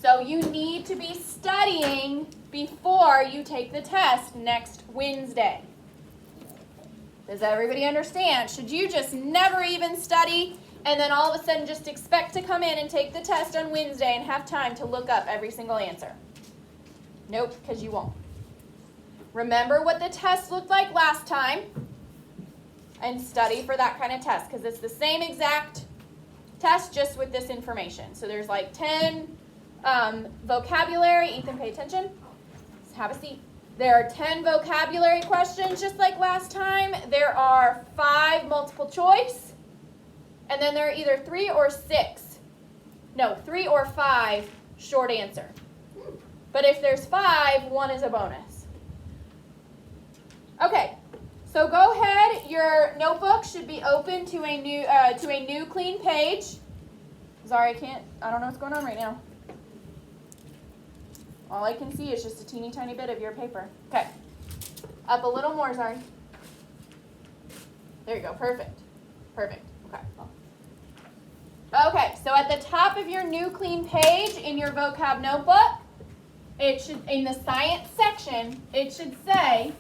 So you need to be studying before you take the test next Wednesday. Does everybody understand? Should you just never even study and then all of a sudden just expect to come in and take the test on Wednesday and have time to look up every single answer? Nope, because you won't. Remember what the test looked like last time and study for that kind of test, because it's the same exact test just with this information. So there's like 10 vocabulary. Ethan, pay attention. Just have a seat. There are 10 vocabulary questions just like last time. There are 5 multiple choice. And then there are either 3 or 5 short answer. But if there's 5, 1 is a bonus. Okay, so go ahead. Your notebook should be open to a new clean page. Sorry, I don't know what's going on right now. All I can see is just a teeny tiny bit of your paper. Okay, up a little more, sorry. There you go, perfect. Perfect, okay. Okay, so at the top of your new clean page in your vocab notebook, it should, in the science section, it should say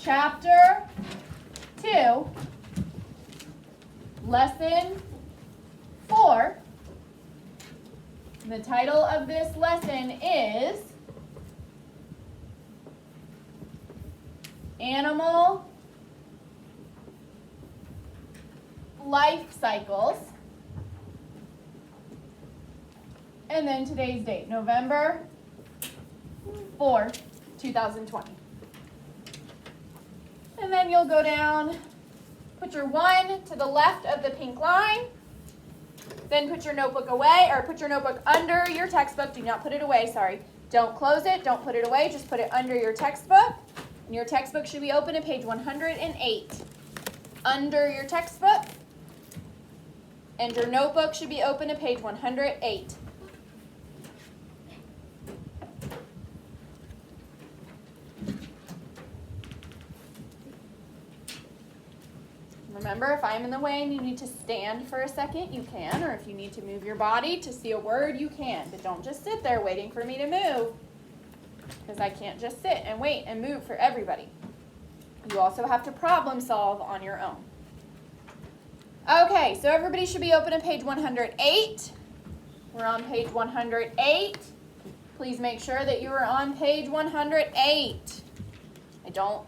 Chapter 2, Lesson 4. The title of this lesson is Animal Life Cycles. And then today's date, November 4, 2020. And then you'll go down, put your 1 to the left of the pink line, then put your notebook away, or put your notebook under your textbook. Do not put it away, sorry. Don't close it, don't put it away, just put it under your textbook. And your textbook should be open at page 108. Under your textbook. And your notebook should be open to page 108. Remember, if I'm in the way and you need to stand for a second, you can. Or if you need to move your body to see a word, you can. But don't just sit there waiting for me to move, because I can't just sit and wait and move for everybody. You also have to problem solve on your own. Okay, so everybody should be open at page 108. We're on page 108. Please make sure that you are on page 108.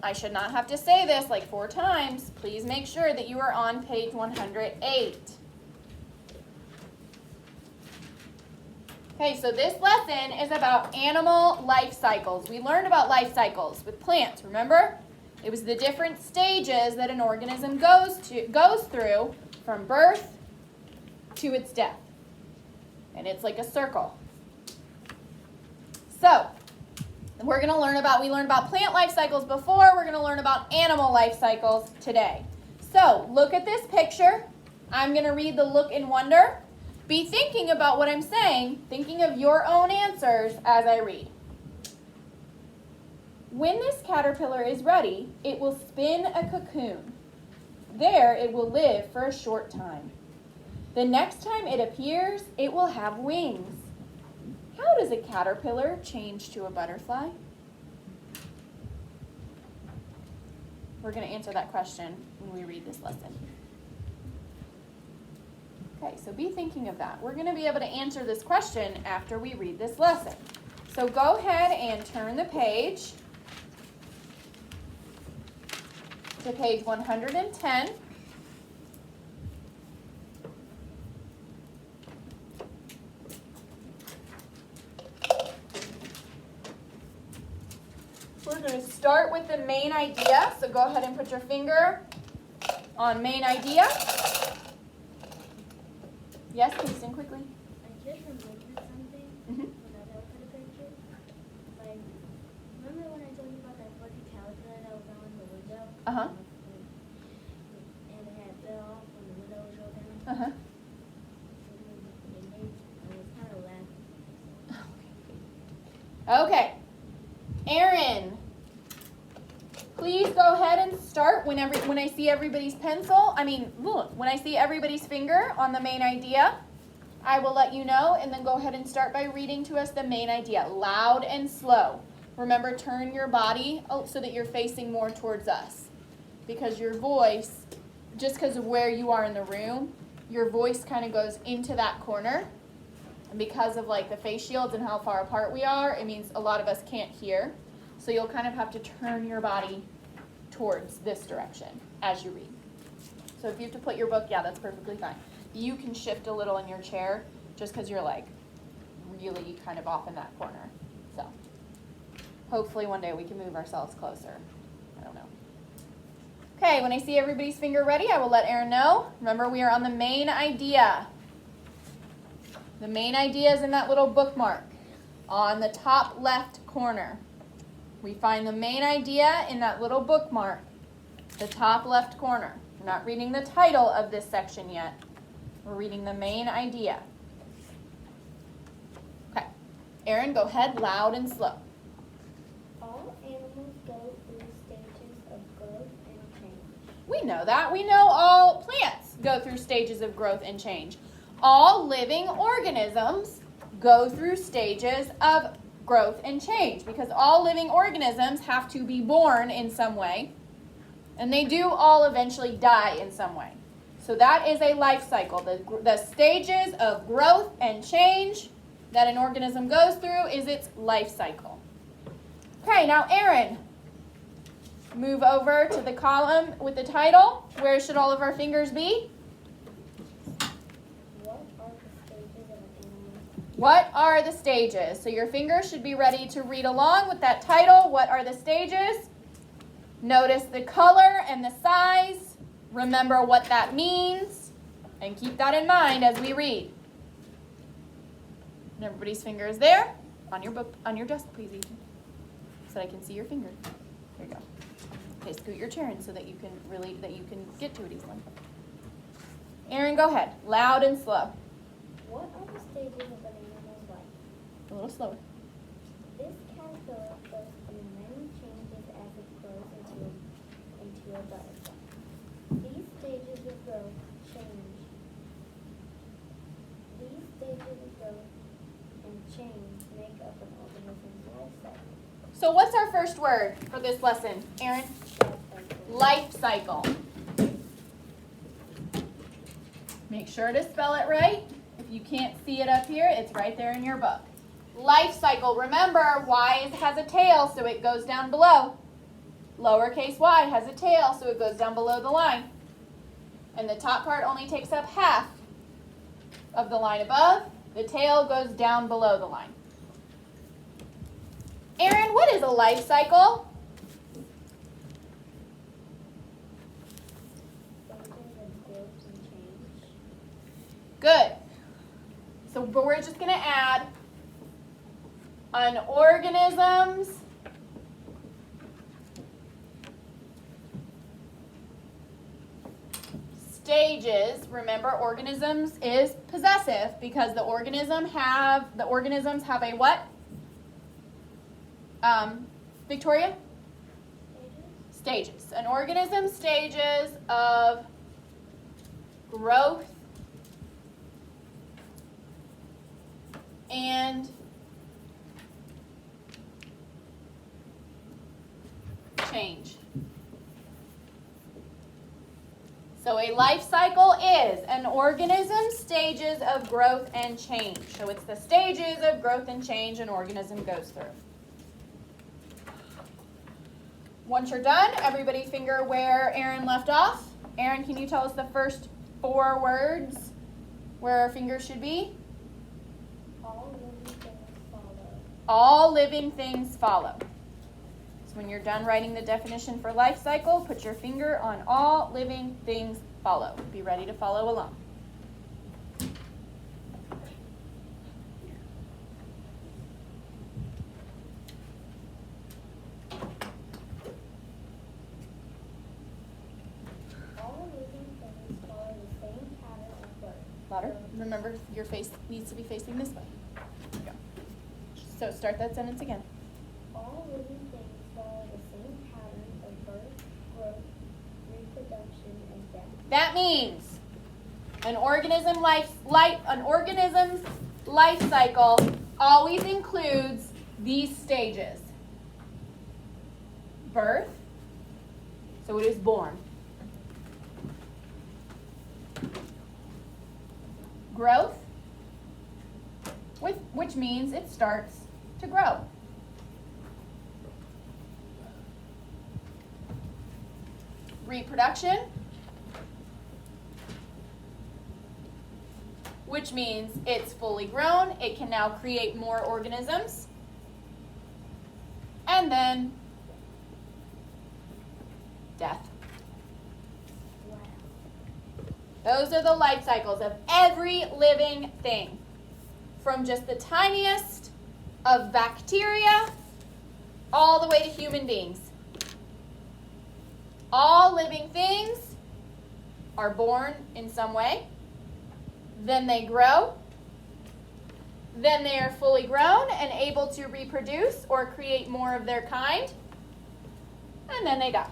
I should not have to say this like 4 times. Please make sure that you are on page 108. Okay, so this lesson is about animal life cycles. We learned about life cycles with plants, remember? It was the different stages that an organism goes through from birth to its death. And it's like a circle. So, we learned about plant life cycles before. We're going to learn about animal life cycles today. So, look at this picture. I'm going to read the look and wonder. Be thinking about what I'm saying, thinking of your own answers as I read. When this caterpillar is ready, it will spin a cocoon. There it will live for a short time. The next time it appears, it will have wings. How does a caterpillar change to a butterfly? We're going to answer that question when we read this lesson. Okay, so be thinking of that. We're going to be able to answer this question after we read this lesson. So go ahead and turn the page to page 110. We're going to start with the main idea. So go ahead and put your finger on main idea. Yes, Kingston, quickly. I just remembered something when I looked at the picture. Like, remember when I told you about that fuzzy caterpillar that was on the window? Uh-huh. And it had fell off when the window was rolled down? Uh-huh. I was kind of laughing. Okay. Aaron, please go ahead and start when I see everybody's when I see everybody's finger on the main idea. I will let you know, and then go ahead and start by reading to us the main idea, loud and slow. Remember, turn your body so that you're facing more towards us, because your voice, just because of where you are in the room, your voice kind of goes into that corner, and because of like the face shields and how far apart we are, it means a lot of us can't hear, so you'll kind of have to turn your body towards this direction as you read. So if you have to put your book, yeah, that's perfectly fine. You can shift a little in your chair just because you're like really kind of off in that corner. So hopefully one day we can move ourselves closer. I don't know. Okay, when I see everybody's finger ready, I will let Aaron know. Remember, we are on the main idea. The main idea is in that little bookmark on the top left corner. We find the main idea in that little bookmark, the top left corner. We're not reading the title of this section yet. We're reading the main idea. Okay. Aaron, go ahead, loud and slow. All animals go through stages of growth and change. We know that. We know all plants go through stages of growth and change. All living organisms go through stages of growth and change, because all living organisms have to be born in some way, and they do all eventually die in some way. So that is a life cycle. The stages of growth and change that an organism goes through is its life cycle. Okay, now Aaron, move over to the column with the title. Where should all of our fingers be? What are the stages? So your fingers should be ready to read along with that title. What are the stages? Notice the color and the size. Remember what that means. And keep that in mind as we read. And everybody's finger is there. On your book, on your desk, please, Ethan. So that I can see your finger. There you go. Okay, scoot your chair in so that you can get to it easily. Aaron, go ahead. Loud and slow. What are the stages of an animal's life? A little slower. This caterpillar goes through many changes as it grows into a butterfly. These stages of growth and change make up an organism's life cycle. So what's our first word for this lesson, Aaron? Life cycle. Make sure to spell it right. If you can't see it up here, it's right there in your book. Life cycle. Remember, y has a tail, so it goes down below. Lowercase y has a tail, so it goes down below the line. And the top part only takes up half of the line above. The tail goes down below the line. Aaron, what is a life cycle? Stages of growth and change. Good. So we're just going to add an organism's stages. Remember, organisms is possessive because the organisms have a what? Victoria? Stages. An organism's stages of growth and change. So a life cycle is an organism's stages of growth and change. So it's the stages of growth and change an organism goes through. Once you're done, everybody finger where Aaron left off. Aaron, can you tell us the first 4 words where our fingers should be? All living things follow. All living things follow. So when you're done writing the definition for life cycle, put your finger on all living things follow. Be ready to follow along. All living things follow the same pattern of birth. Louder. Remember, your face needs to be facing this way. There you go. So start that sentence again. All living things follow the same pattern of birth, growth, reproduction, and death. That means An organism's life cycle always includes these stages. Birth, so it is born. Growth, which means it starts to grow. Reproduction, which means it's fully grown. It can now create more organisms. And then death. Wow. Those are the life cycles of every living thing, from just the tiniest of bacteria all the way to human beings. All living things are born in some way, then they grow, then they are fully grown and able to reproduce or create more of their kind, and then they die.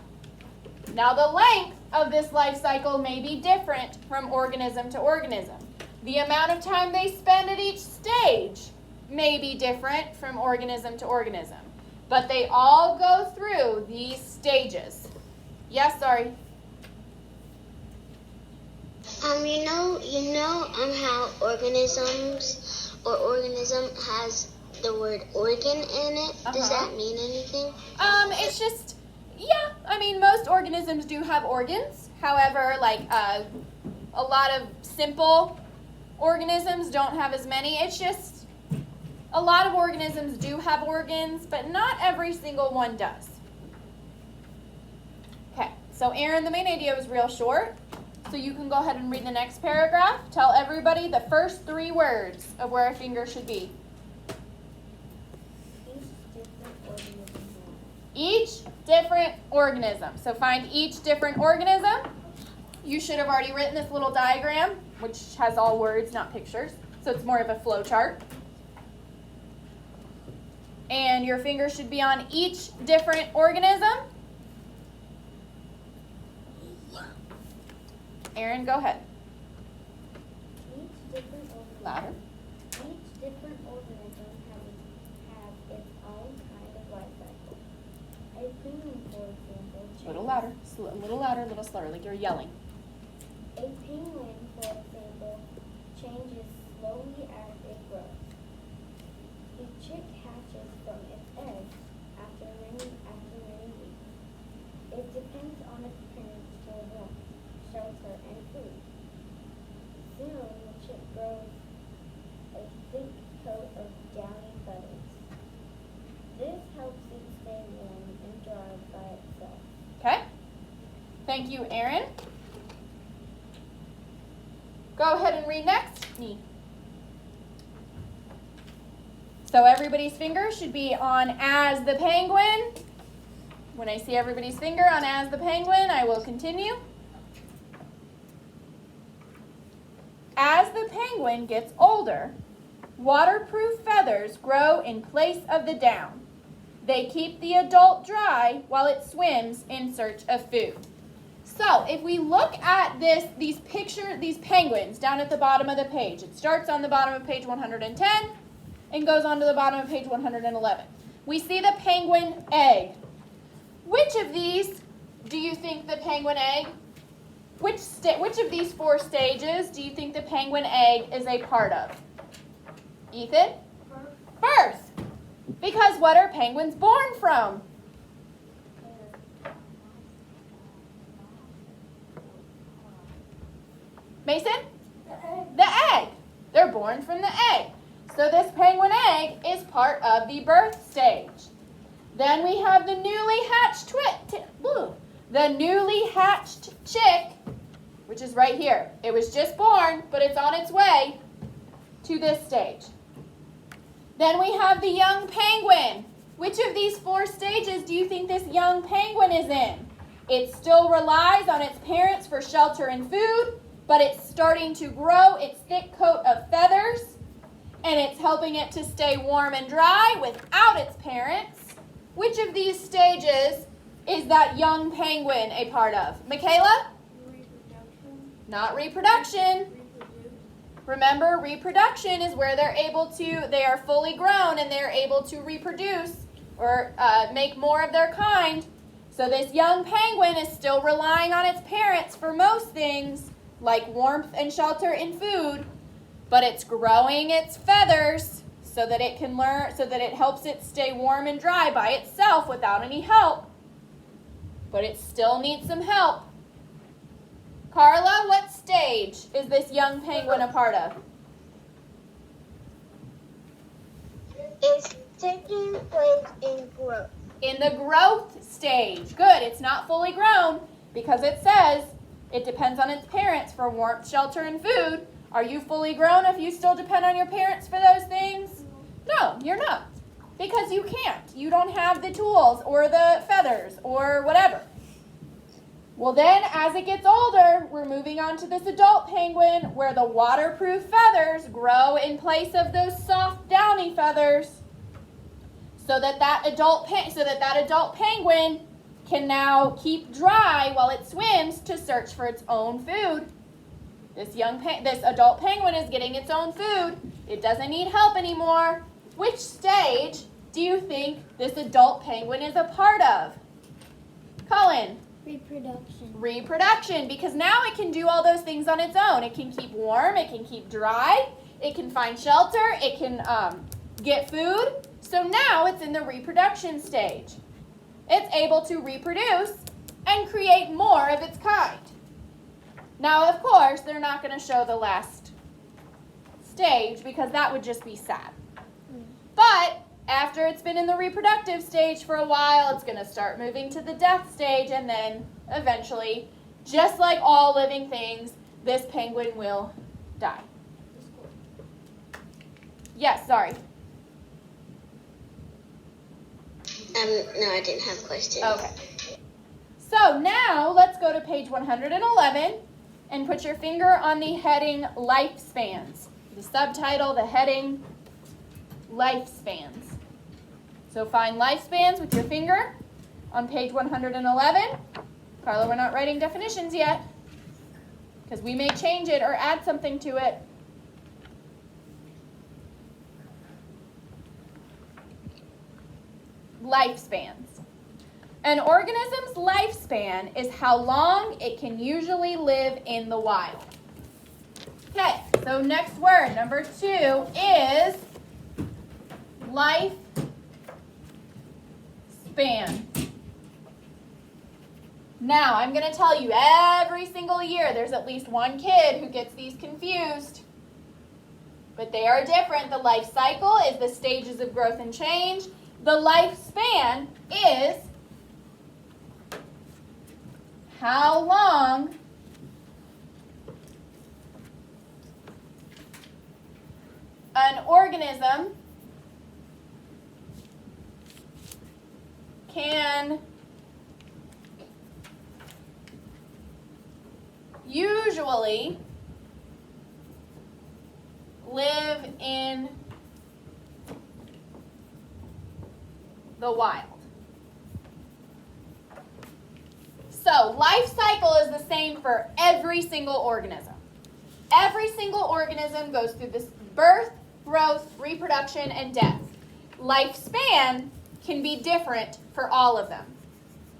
Now, the length of this life cycle may be different from organism to organism. The amount of time they spend at each stage may be different from organism to organism, but they all go through these stages. Yes, sorry. How organism has the word organ in it. Does that mean anything? It's just, yeah, most organisms do have organs. However, a lot of simple organisms don't have as many. It's just, a lot of organisms do have organs, but not every single one does. Okay, so Aaron, the main idea was real short. So you can go ahead and read the next paragraph. Tell everybody the first 3 words of where a finger should be. Each different organism. So find each different organism. You should have already written this little diagram, which has all words, not pictures. So it's more of a flow chart. And your finger should be on each different organism. Aaron, go ahead. Louder. Each different organism has its own kind of life cycle. A penguin, for example, A little louder, a little slower, like you're yelling. A penguin, for example, changes slowly as it grows. A chick hatches from its eggs after many weeks. It depends on its parents for warmth, shelter, and food. Soon, the chick grows a thick coat of downy feathers. This helps it stay warm and dry by itself. Okay? Thank you, Aaron. Go ahead and read next. Me. So everybody's finger should be on as the penguin. When I see everybody's finger on as the penguin, I will continue. As the penguin gets older, waterproof feathers grow in place of the down. They keep the adult dry while it swims in search of food. So if we look at these penguins down at the bottom of the page, it starts on the bottom of page 110 and goes on to the bottom of page 111. We see the penguin egg. Which of these do you think the penguin egg, which of these 4 stages do you think the penguin egg is a part of? Ethan? Birth. Because what are penguins born from? Mason? The egg. They're born from the egg. So this penguin egg is part of the birth stage. Then we have the newly hatched chick, which is right here. It was just born, but it's on its way to this stage. Then we have the young penguin. Which of these 4 stages do you think this young penguin is in? It still relies on its parents for shelter and food, but it's starting to grow its thick coat of feathers, and it's helping it to stay warm and dry without its parents. Which of these stages is that young penguin a part of? Michaela? Reproduction. Not reproduction. Remember, reproduction is where they are fully grown and they're able to reproduce or make more of their kind. So this young penguin is still relying on its parents for most things, like warmth and shelter and food, but it's growing its feathers so that it can learn, so that it helps it stay warm and dry by itself without any help. But it still needs some help. Carla, what stage is this young penguin a part of? It's taking place in growth. In the growth stage. Good. It's not fully grown because it says it depends on its parents for warmth, shelter, and food. Are you fully grown if you still depend on your parents for those things? No, you're not. Because you can't. You don't have the tools or the feathers or whatever. Well then, as it gets older, we're moving on to this adult penguin where the waterproof feathers grow in place of those soft downy feathers so that adult penguin can now keep dry while it swims to search for its own food. This adult penguin is getting its own food. It doesn't need help anymore. Which stage do you think this adult penguin is a part of? Colin? Reproduction, because now it can do all those things on its own. It can keep warm, it can keep dry, it can find shelter, it can get food. So now it's in the reproduction stage. It's able to reproduce and create more of its kind. Now, of course, they're not going to show the last stage because that would just be sad. But after it's been in the reproductive stage for a while, it's going to start moving to the death stage, and then eventually, just like all living things, this penguin will die. Yes, sorry. No, I didn't have questions. Okay. So now let's go to page 111 and put your finger on the heading Lifespans. The subtitle, the heading Lifespans. So find lifespans with your finger on page 111. Carla, we're not writing definitions yet because we may change it or add something to it. Lifespans. An organism's lifespan is how long it can usually live in the wild. Okay, so next word, number 2, is lifespan. Now, I'm going to tell you every single year there's at least one kid who gets these confused. But they are different. The life cycle is the stages of growth and change. The lifespan is how long an organism can usually live in the wild. So, life cycle is the same for every single organism. Every single organism goes through this birth, growth, reproduction, and death. Lifespan can be different for all of them.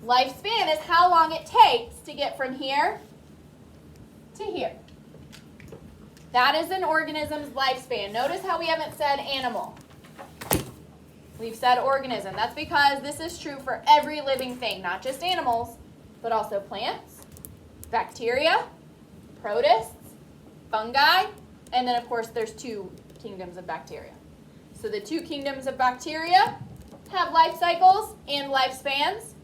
Lifespan is how long it takes to get from here to here. That is an organism's lifespan. Notice how we haven't said animal. We've said organism. That's because this is true for every living thing, not just animals, but also plants, bacteria, protists, fungi, and then of course there's 2 kingdoms of bacteria. So the 2 kingdoms of bacteria have life cycles and lifespans.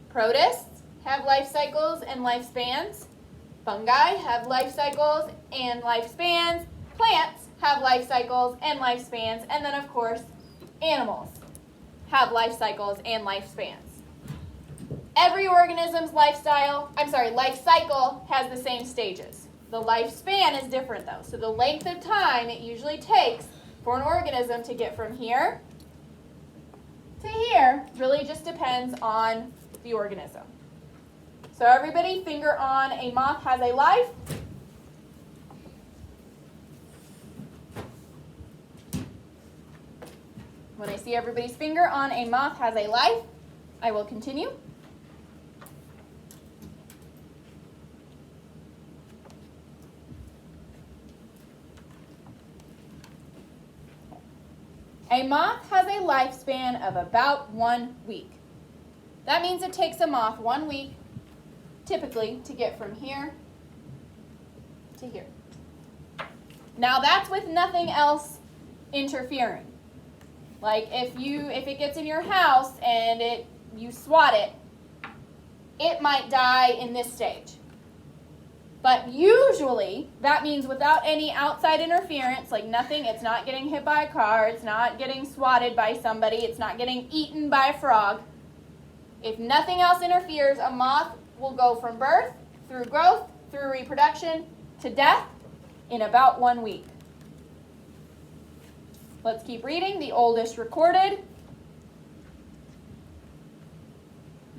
Protists have life cycles and lifespans. Fungi have life cycles and lifespans. Plants have life cycles and lifespans. And then, of course, animals have life cycles and lifespans. Every organism's life cycle has the same stages. The lifespan is different, though. So the length of time it usually takes for an organism to get from here to here really just depends on the organism. So everybody, finger on a moth has a life. When I see everybody's finger on a moth has a life, I will continue. A moth has a lifespan of about 1 week. That means it takes a moth 1 week, typically, to get from here to here. Now that's with nothing else interfering. Like if it gets in your house and you swat it, it might die in this stage. But usually, that means without any outside interference, like nothing, it's not getting hit by a car, it's not getting swatted by somebody, it's not getting eaten by a frog. If nothing else interferes, a moth will go from birth, through growth, through reproduction, to death in about 1 week. Let's keep reading. The oldest recorded.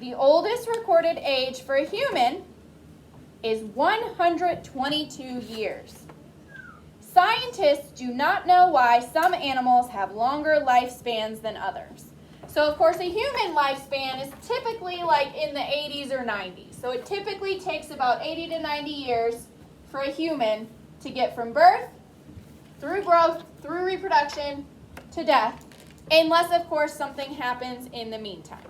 The oldest recorded age for a human is 122 years. Scientists do not know why some animals have longer lifespans than others. So, of course, a human lifespan is typically like in the 80s or 90s. So it typically takes about 80 to 90 years for a human to get from birth, through growth, through reproduction, to death, unless, of course, something happens in the meantime.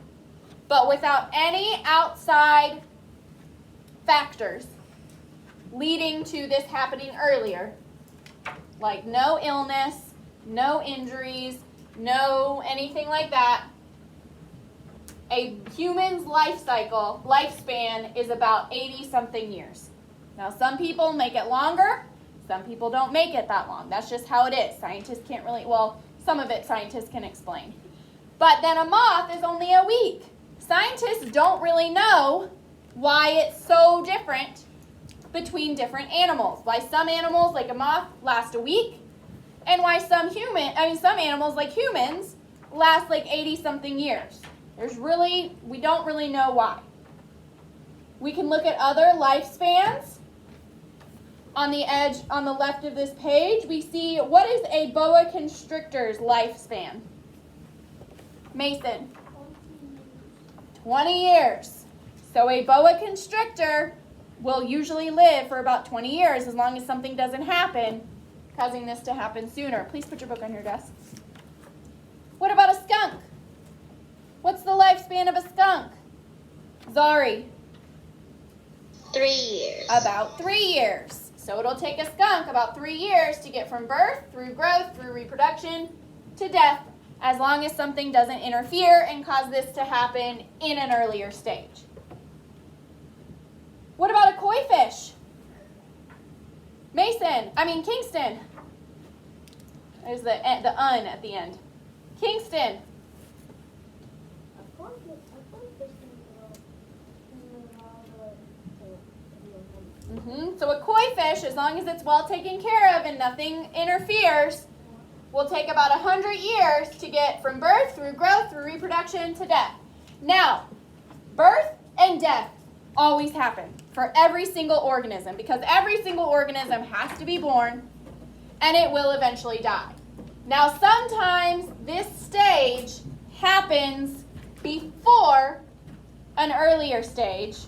But without any outside factors leading to this happening earlier, like no illness, no injuries, no anything like that, a human's lifespan is about 80-something years. Now, some people make it longer. Some people don't make it that long. That's just how it is. Scientists can't really, well, some of it scientists can explain. But then a moth is only a week. Scientists don't really know why it's so different between different animals. Why some animals, like a moth, last a week, and why some animals, like humans, last like 80-something years. We don't really know why. We can look at other lifespans. On the left of this page, we see what is a boa constrictor's lifespan? Mason. 20 years. So a boa constrictor will usually live for about 20 years as long as something doesn't happen, causing this to happen sooner. Please put your book on your desk. What about a skunk? What's the lifespan of a skunk? Zari. 3 years. About 3 years. So it'll take a skunk about 3 years to get from birth, through growth, through reproduction, to death, as long as something doesn't interfere and cause this to happen in an earlier stage. What about a koi fish? Kingston. There's the un at the end. Kingston. So a koi fish, as long as it's well taken care of and nothing interferes, will take about 100 years to get from birth, through growth, through reproduction, to death. Now, birth and death always happen for every single organism, because every single organism has to be born and it will eventually die. Now, sometimes this stage happens before an earlier stage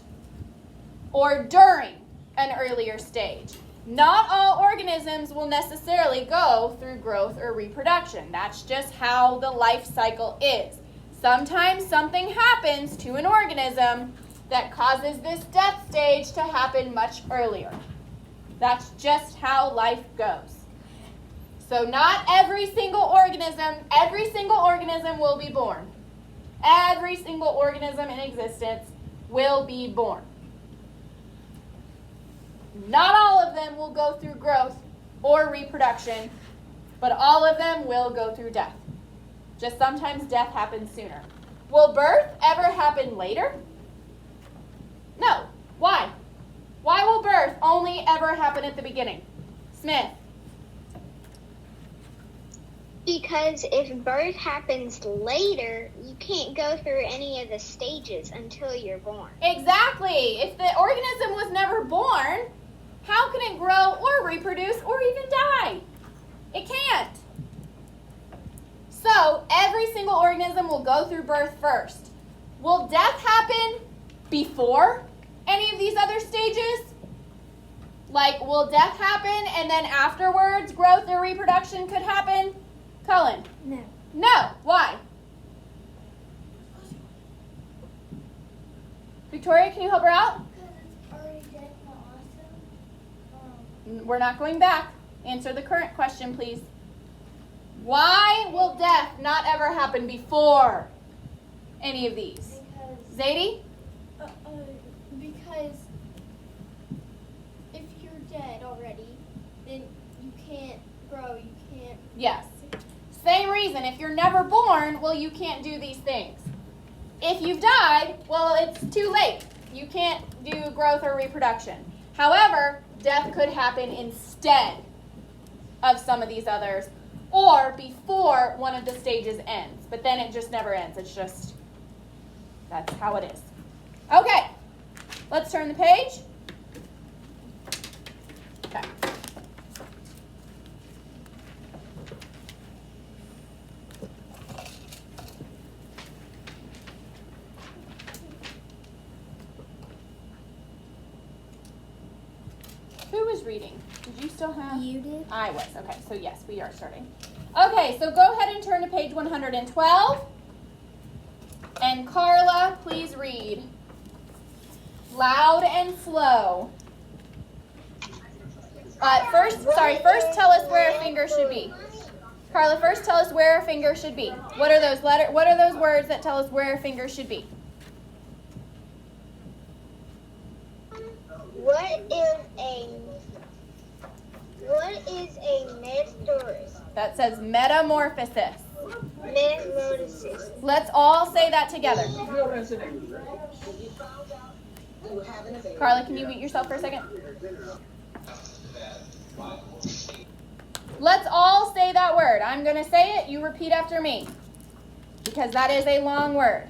or during an earlier stage. Not all organisms will necessarily go through growth or reproduction. That's just how the life cycle is. Sometimes something happens to an organism that causes this death stage to happen much earlier. That's just how life goes. So not every single organism will be born. Every single organism in existence will be born. Not all of them will go through growth or reproduction, but all of them will go through death. Just sometimes death happens sooner. Will birth ever happen later? No. Why? Why will birth only ever happen at the beginning? Smith. Because if birth happens later, you can't go through any of the stages until you're born. Exactly. If the organism was never born, how can it grow or reproduce or even die? It can't. So every organism will go through birth first. Will death happen before any of these other stages? Like, will death happen and then afterwards growth or reproduction could happen? Cullen? No. No. Why? Victoria, can you help her out? Because it's already dead, but also, We're not going back. Answer the current question, please. Why will death not ever happen before any of these? Zadie? Because if you're dead already, then you can't grow, you can't. Yes. Same reason. If you're never born, well, you can't do these things. If you've died, well, it's too late. You can't do growth or reproduction. However, death could happen instead of some of these others or before one of the stages ends. But then it just never ends. It's just, that's how it is. Okay, let's turn the page. Okay. Who was reading? Did you still have? You did? I was. Okay, so yes, we are starting. Okay, so go ahead and turn to page 112. And Carla, please read. Loud and slow. First tell us where a finger should be. Carla, first tell us where a finger should be. What are those words that tell us where a finger should be? What is a metastasis? That says metamorphosis. Metamorphosis. Let's all say that together. Carla, can you mute yourself for a second? Let's all say that word. I'm going to say it. You repeat after me. Because that is a long word.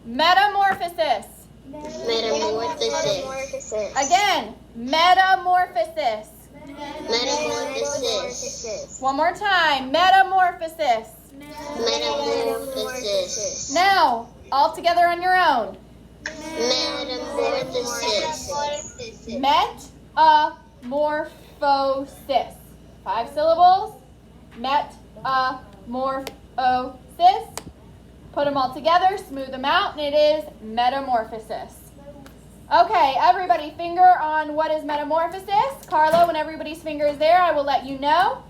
Metamorphosis. Metamorphosis. Again. Metamorphosis. Metamorphosis. One more time. Metamorphosis. Metamorphosis. Now, all together on your own. Metamorphosis. Metamorphosis. 5 syllables. Metamorphosis. Put them all together, smooth them out, and it is metamorphosis. Okay, everybody, finger on what is metamorphosis. Carla, when everybody's finger is there, I will let you know.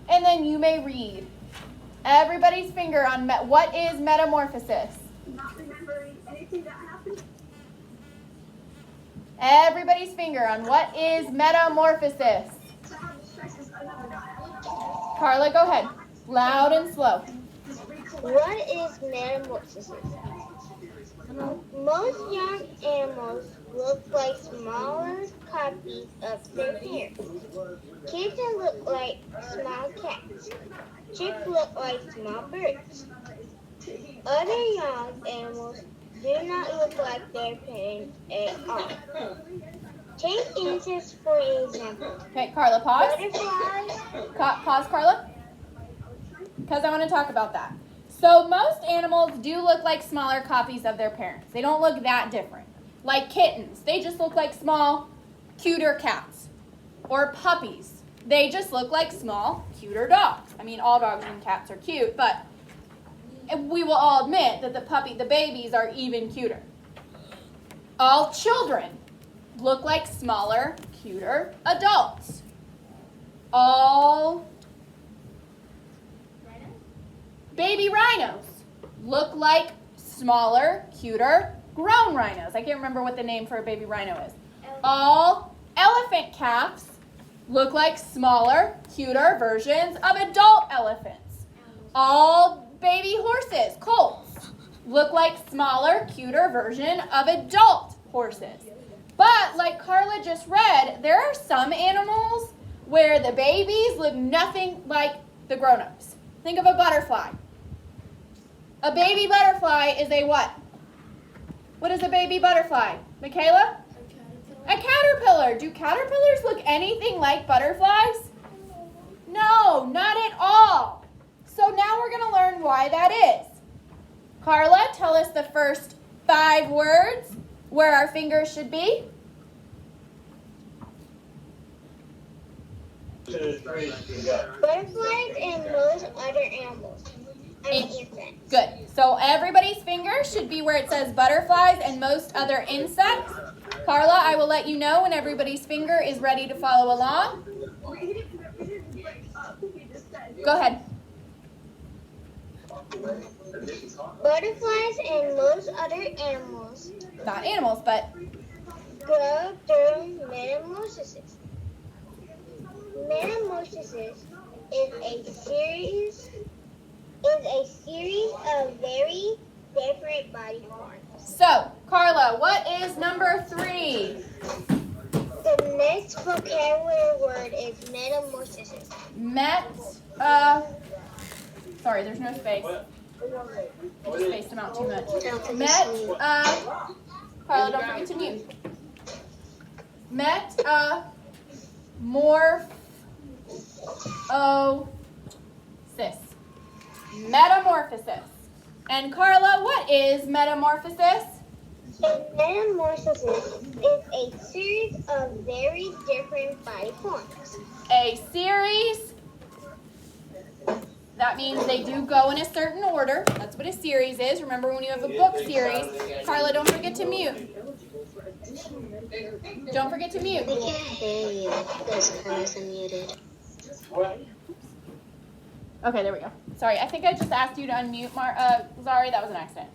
And then you may read. Everybody's finger on what is metamorphosis. Not remembering anything that happened. Everybody's finger on what is metamorphosis. To have the stresses another night. Carla, go ahead. Loud and slow. What is metamorphosis? Most young animals look like smaller copies of their parents. Kittens look like small cats. Chicks look like small birds. Other young animals do not look like their parents at all. Take insects for example. Okay, Carla, pause. Butterflies. Pause, Carla. Because I want to talk about that. So most animals do look like smaller copies of their parents. They don't look that different. Like kittens, they just look like small, cuter cats. Or puppies, they just look like small, cuter dogs. I mean, all dogs and cats are cute, but we will all admit that the babies are even cuter. All children look like smaller, cuter adults. All baby rhinos look like smaller, cuter, grown rhinos. I can't remember what the name for a baby rhino is. All elephant calves look like smaller, cuter versions of adult elephants. All baby horses, colts, look like smaller, cuter version of adult horses. But like Carla just read, there are some animals where the babies look nothing like the grown-ups. Think of a butterfly. A baby butterfly is a what? What is a baby butterfly? Michaela? A caterpillar. Do caterpillars look anything like butterflies? No, not at all. So now we're going to learn why that is. Carla, tell us the first 5 words where our fingers should be. Butterflies and most other animals. Insects. Good. So everybody's fingers should be where it says butterflies and most other insects. Carla, I will let you know when everybody's finger is ready to follow along. Go ahead. Butterflies and most other animals Not animals, but grow through metamorphosis. Metamorphosis is a series of very different body forms. so, Carla, what is number 3? The next vocabulary word is metamorphosis. Sorry, there's no space. I just spaced them out too much. Carla, don't forget to mute. Metamorphosis. And Carla, what is metamorphosis? A metamorphosis is a series of very different body forms. A series. That means they do go in a certain order. That's what a series is. Remember when you have a book series. Carla, don't forget to mute. Don't forget to mute. We can't hear you because Carla's unmuted. Okay, there we go. Sorry, I think I just asked you to unmute, Zari. That was an accident.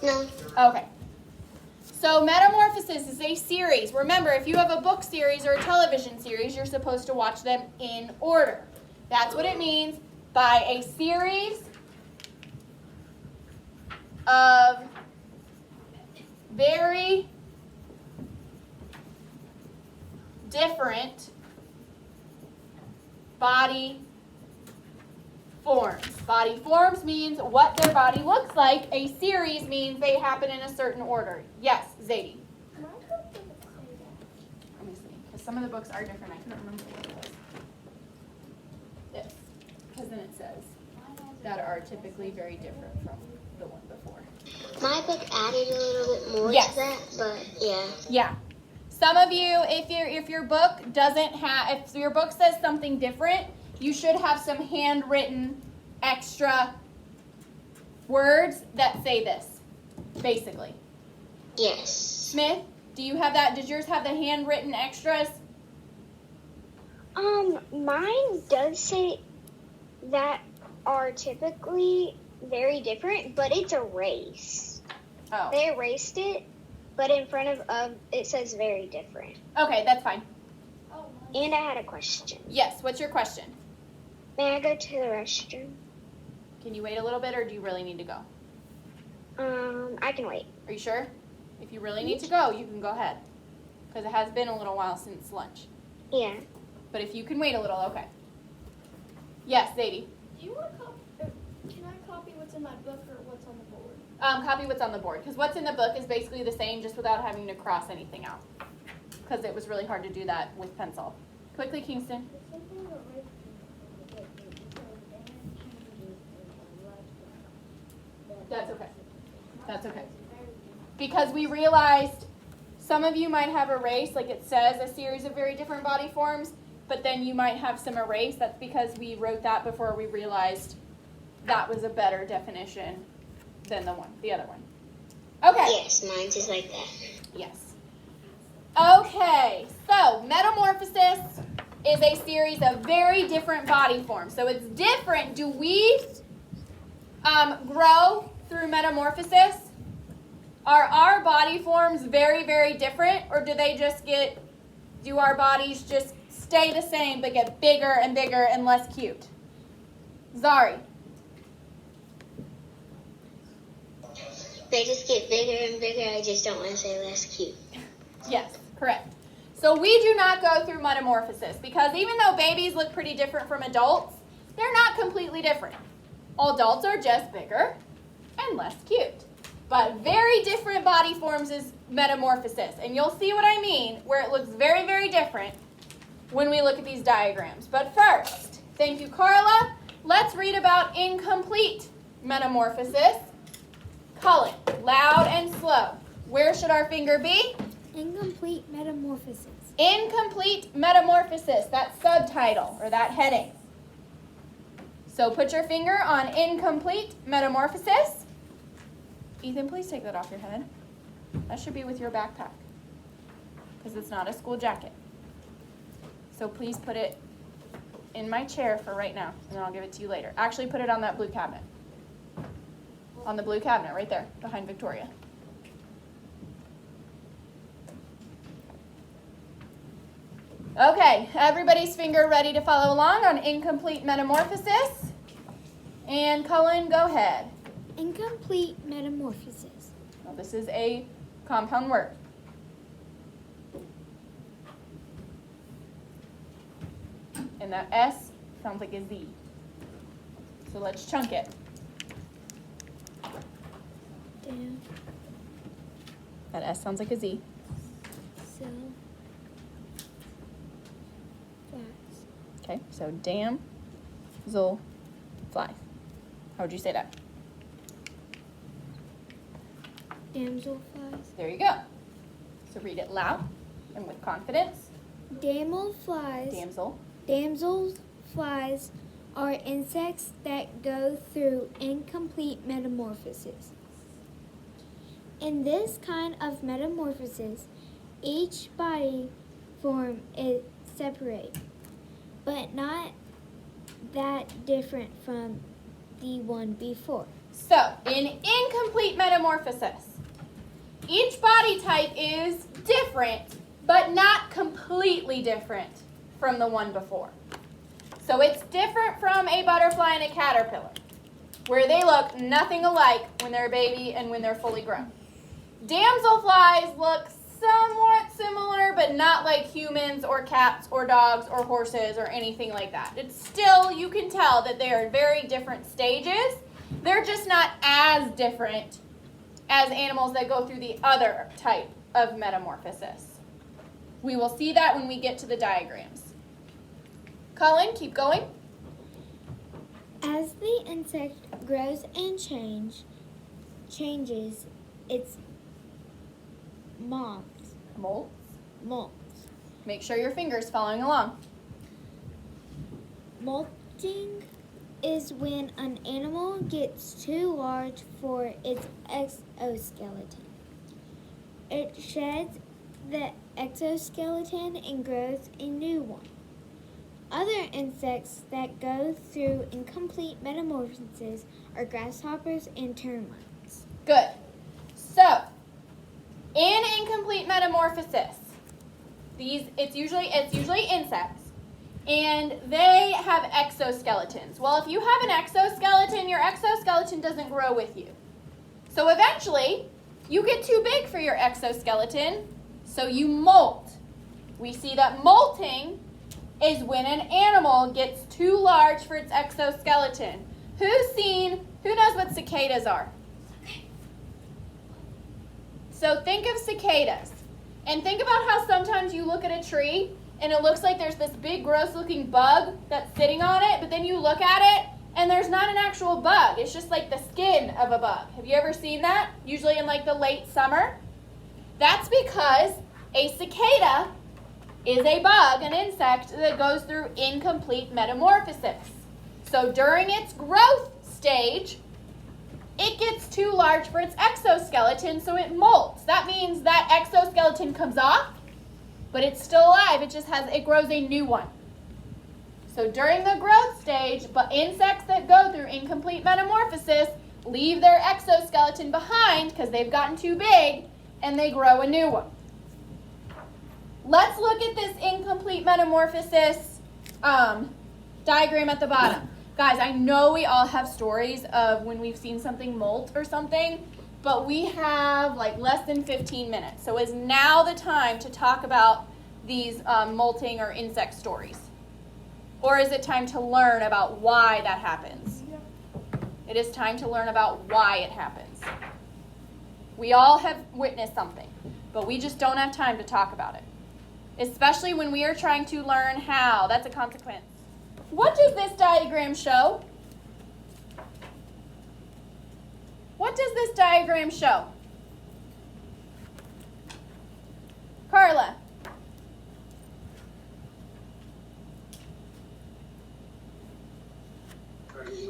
No. Okay. So metamorphosis is a series. Remember, if you have a book series or a television series, you're supposed to watch them in order. That's what it means by a series of very different body forms. Body forms means what their body looks like. A series means they happen in a certain order. Yes, Zadie. Let me see, because some of the books are different. I couldn't remember what it was. This, because then it says that are typically very different from the one before. My book added a little bit more Yes. to that, but yeah. Yeah. Some of you, if your book doesn't have, if your book says something different, you should have some handwritten extra words that say this, basically. Yes. Smith, do you have that? Does yours have the handwritten extras? Mine does say that are typically very different, but it's a race. Oh. They erased it, but in front of it says very different. Okay, that's fine. And I had a question. Yes, what's your question? May I go to the restroom? Can you wait a little bit, or do you really need to go? I can wait. Are you sure? If you really need to go, you can go ahead. Because it has been a little while since lunch. Yeah. But if you can wait a little, okay. Yes, Zadie. Do you want to copy? Can I copy what's in my book or what's on the board? Copy what's on the board. Because what's in the book is basically the same, just without having to cross anything out. Because it was really hard to do that with pencil. Quickly, Kingston. That's okay. That's okay. Because we realized some of you might have erased, like it says, a series of very different body forms, but then you might have some erased. That's because we wrote that before we realized that was a better definition than the other one. Okay. Yes, mine's just like that. Yes. Okay, so metamorphosis is a series of very different body forms. So it's different. Do we grow through metamorphosis? Are our body forms very, very different, or do our bodies just stay the same but get bigger and bigger and less cute? Zari. They just get bigger and bigger. I just don't want to say less cute. Yes, correct. So we do not go through metamorphosis because even though babies look pretty different from adults, they're not completely different. Adults are just bigger and less cute. But very different body forms is metamorphosis. And you'll see what I mean, where it looks very, very different when we look at these diagrams. But first, thank you, Carla. Let's read about incomplete metamorphosis. Cullen, loud and slow. Where should our finger be? Incomplete metamorphosis. Incomplete metamorphosis, that subtitle or that heading. So put your finger on incomplete metamorphosis. Ethan, please take that off your head. That should be with your backpack because it's not a school jacket. So please put it in my chair for right now, and then I'll give it to you later. Actually, put it on that blue cabinet. On the blue cabinet right there behind Victoria. Okay, everybody's finger ready to follow along on incomplete metamorphosis. And Cullen, go ahead. Incomplete metamorphosis. Well, this is a compound word. And that S sounds like a Z. So let's chunk it. Down. That S sounds like a Z. So. Flats. Okay, so dam, zul, flies. How would you say that? Damsel flies. There you go. So read it loud and with confidence. Damsel flies. Damsel. Damsel flies are insects that go through incomplete metamorphosis. In this kind of metamorphosis, each body form is separate, but not that different from the one before. So, in incomplete metamorphosis, each body type is different, but not completely different from the one before. So it's different from a butterfly and a caterpillar, where they look nothing alike when they're a baby and when they're fully grown. Damselflies look somewhat similar, but not like humans or cats or dogs or horses or anything like that. It's still, you can tell that they are very different stages. They're just not as different as animals that go through the other type of metamorphosis. We will see that when we get to the diagrams. Cullen, keep going. As the insect grows and changes its molts. Make sure your finger's following along. Molting is when an animal gets too large for its exoskeleton. It sheds the exoskeleton and grows a new one. Other insects that go through incomplete metamorphosis are grasshoppers and termites. Good. So, in incomplete metamorphosis, it's usually insects, and they have exoskeletons. Well, if you have an exoskeleton, your exoskeleton doesn't grow with you. So eventually, you get too big for your exoskeleton, so you molt. We see that molting is when an animal gets too large for its exoskeleton. Who knows what cicadas are? So think of cicadas. And think about how sometimes you look at a tree and it looks like there's this big gross looking bug that's sitting on it, but then you look at it and there's not an actual bug. It's just like the skin of a bug. Have you ever seen that? Usually in like the late summer. That's because a cicada is a bug, an insect that goes through incomplete metamorphosis. So during its growth stage, it gets too large for its exoskeleton, so it molts. That means that exoskeleton comes off, but it's still alive. It grows a new one. So during the growth stage, but insects that go through incomplete metamorphosis leave their exoskeleton behind because they've gotten too big, and they grow a new one. Let's look at this incomplete metamorphosis diagram at the bottom. Guys, I know we all have stories of when we've seen something molt or something, but we have like less than 15 minutes. So is now the time to talk about these molting or insect stories? Or is it time to learn about why that happens? It is time to learn about why it happens. We all have witnessed something, but we just don't have time to talk about it. Especially when we are trying to learn how. That's a consequence. What does this diagram show? What does this diagram show? Carla.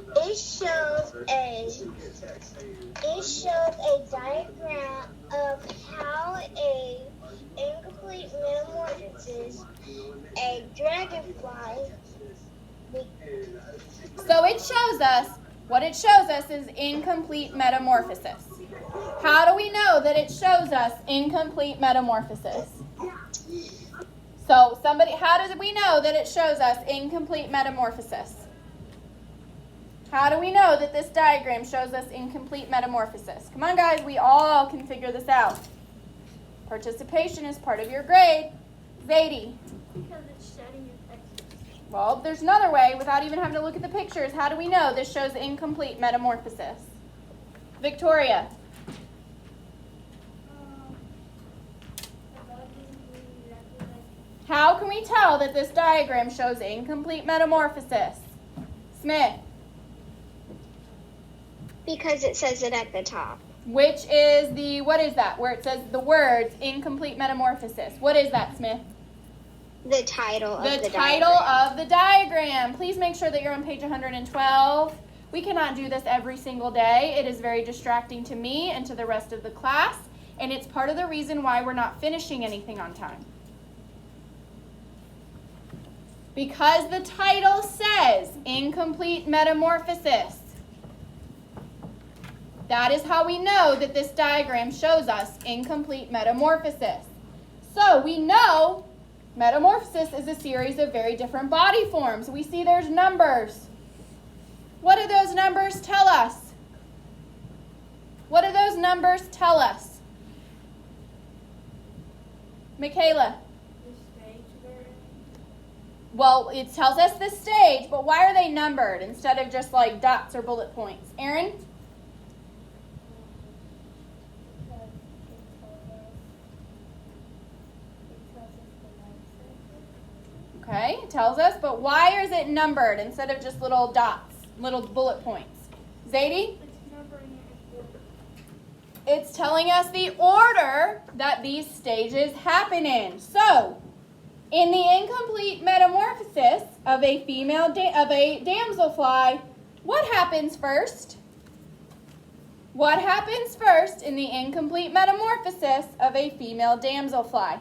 It shows a diagram of how a incomplete metamorphosis, a dragonfly. So it shows us, what it shows us is incomplete metamorphosis. How do we know that it shows us incomplete metamorphosis? So how do we know that it shows us incomplete metamorphosis? How do we know that this diagram shows us incomplete metamorphosis? Come on, guys, we all can figure this out. Participation is part of your grade. Zadie. Because it's shedding your pictures. Well, there's another way without even having to look at the pictures. How do we know this shows incomplete metamorphosis? Victoria. How can we tell that this diagram shows incomplete metamorphosis? Smith. Because it says it at the top. Which is what is that? Where it says the words incomplete metamorphosis. What is that, Smith? The title of the diagram. The title of the diagram. Please make sure that you're on page 112. We cannot do this every single day. It is very distracting to me and to the rest of the class, and it's part of the reason why we're not finishing anything on time. Because the title says incomplete metamorphosis. That is how we know that this diagram shows us incomplete metamorphosis. So we know metamorphosis is a series of very different body forms. We see there's numbers. What do those numbers tell us? What do those numbers tell us? Michaela. The stage they're in. Well, it tells us the stage, but why are they numbered instead of just like dots or bullet points? Aaron? Okay, it tells us, but why is it numbered instead of just little dots, little bullet points? Zadie? It's telling us the order that these stages happen in. So, in the incomplete metamorphosis of a damselfly, what happens first? What happens first in the incomplete metamorphosis of a female damselfly?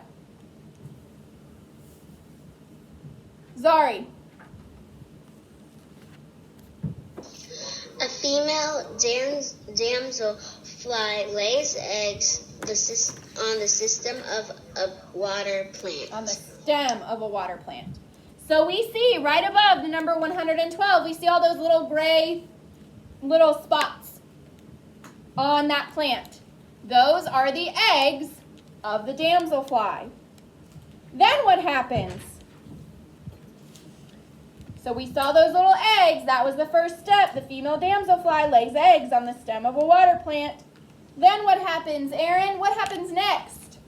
Zari. A female damselfly lays eggs on the stem of a water plant. On the stem of a water plant. So we see right above the number 112, we see all those little gray little spots on that plant. Those are the eggs of the damselfly. Then what happens? So we saw those little eggs. That was the first step. The female damselfly lays eggs on the stem of a water plant. Then what happens, Aaron? What happens next?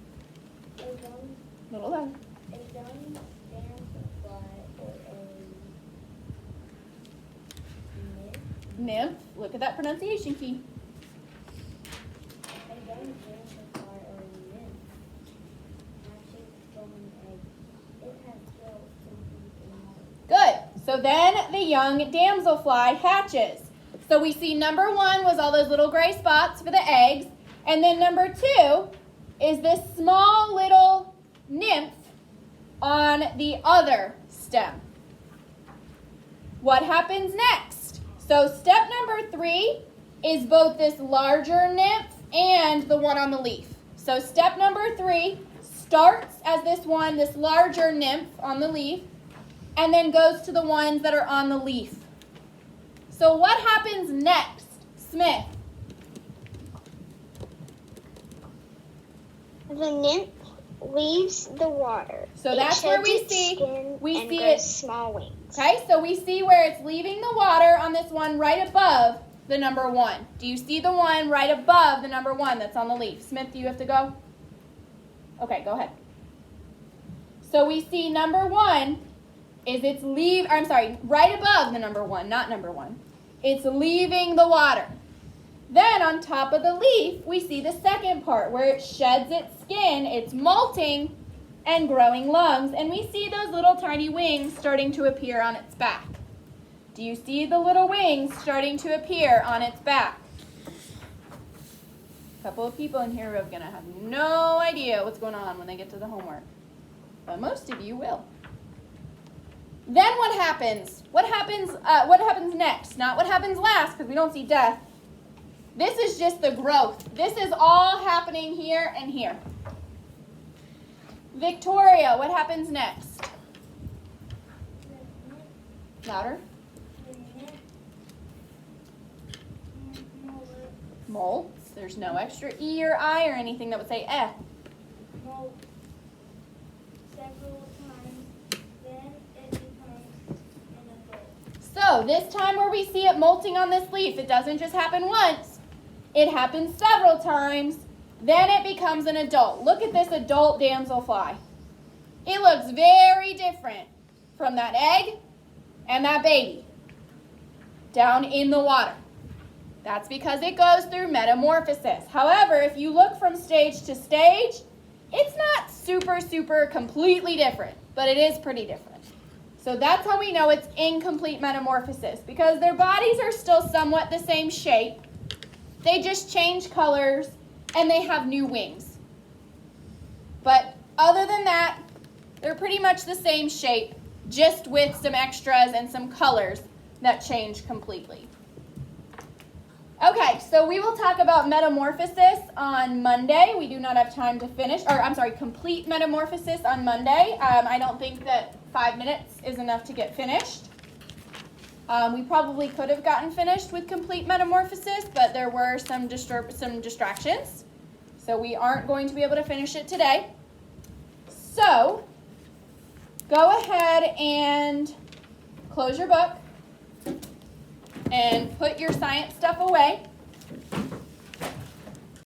Little louder. A young damselfly or a Nymph. Look at that pronunciation key. young damselfly or a nymph hatches from an egg. It has gills to breathe in water. Good. So then the young damselfly hatches. So we see number 1 was all those little gray spots for the eggs. And then number 2 is this small little nymph on the other stem. What happens next? So step number 3 is both this larger nymph and the one on the leaf. So step number 3 starts as this larger nymph on the leaf, and then goes to the ones that are on the leaf. So what happens next? Smith. The nymph leaves the water. So that's where we see it. Small wings. Okay, so we see where it's leaving the water on this one right above the number 1. Do you see the one right above the number 1 that's on the leaf? Smith, do you have to go? Okay, go ahead. So we see number 1 is right above the number 1, not number 1. It's leaving the water. Then on top of the leaf, we see the second part where it sheds its skin, it's molting and growing lungs, and we see those little tiny wings starting to appear on its back. Do you see the little wings starting to appear on its back? A couple of people in here are going to have no idea what's going on when they get to the homework, but most of you will. Then what happens? What happens next? Not what happens last, because we don't see death. This is just the growth. This is all happening here and here. Victoria, what happens next? Louder. Molts. There's no extra E or I or anything that would say eh. Molt several times, then it becomes an adult. So this time where we see it molting on this leaf, it doesn't just happen once. It happens several times. Then it becomes an adult. Look at this adult damselfly. It looks very different from that egg and that baby down in the water. That's because it goes through metamorphosis. However, if you look from stage to stage, it's not super completely different, but it is pretty different. So that's how we know it's incomplete metamorphosis, because their bodies are still somewhat the same shape. They just change colors and they have new wings. But other than that, they're pretty much the same shape, just with some extras and some colors that change completely. Okay, so we will talk about metamorphosis on Monday. We do not have time to finish, complete metamorphosis on Monday. I don't think that 5 minutes is enough to get finished. We probably could have gotten finished with complete metamorphosis, but there were some distractions. So we aren't going to be able to finish it today. So go ahead and close your book and put your science stuff away.